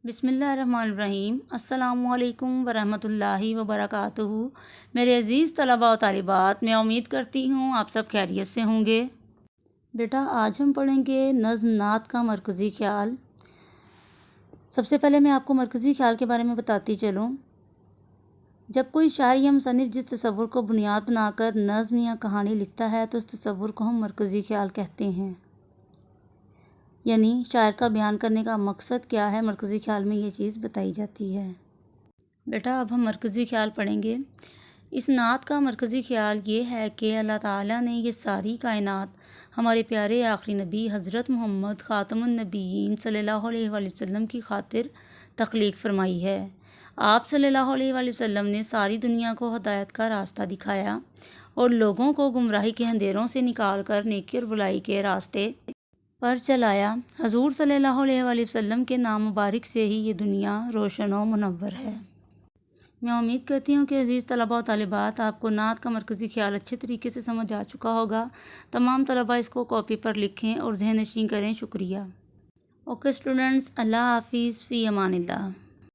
بسم اللہ الرحمن الرحیم۔ السلام علیکم ورحمۃ اللہ وبرکاتہ۔ میرے عزیز طلباء و طالبات، میں امید کرتی ہوں آپ سب خیریت سے ہوں گے۔ بیٹا آج ہم پڑھیں گے نظم نعت کا مرکزی خیال۔ سب سے پہلے میں آپ کو مرکزی خیال کے بارے میں بتاتی چلوں۔ جب کوئی شاعر یا مصنف جس تصور کو بنیاد بنا کر نظم یا کہانی لکھتا ہے تو اس تصور کو ہم مرکزی خیال کہتے ہیں۔ یعنی شاعر کا بیان کرنے کا مقصد کیا ہے، مرکزی خیال میں یہ چیز بتائی جاتی ہے۔ بیٹا اب ہم مرکزی خیال پڑھیں گے۔ اس نعت کا مرکزی خیال یہ ہے کہ اللہ تعالیٰ نے یہ ساری کائنات ہمارے پیارے آخری نبی حضرت محمد خاتم النبیین صلی اللہ علیہ وآلہ وسلم کی خاطر تخلیق فرمائی ہے۔ آپ صلی اللہ علیہ وآلہ وسلم نے ساری دنیا کو ہدایت کا راستہ دکھایا اور لوگوں کو گمراہی کے اندھیروں سے نکال کر نیکی اور بلائی کے راستے پر چلایا۔ حضور صلی اللہ علیہ وآلہ وسلم کے نام مبارک سے ہی یہ دنیا روشن و منور ہے۔ میں امید کرتی ہوں کہ عزیز طلباء و طالبات آپ کو نعت کا مرکزی خیال اچھے طریقے سے سمجھ آ چکا ہوگا۔ تمام طلباء اس کو کاپی پر لکھیں اور ذہن نشین کریں۔ شکریہ۔ اوکے اسٹوڈنٹس، اللہ حافظ، فی امان اللہ۔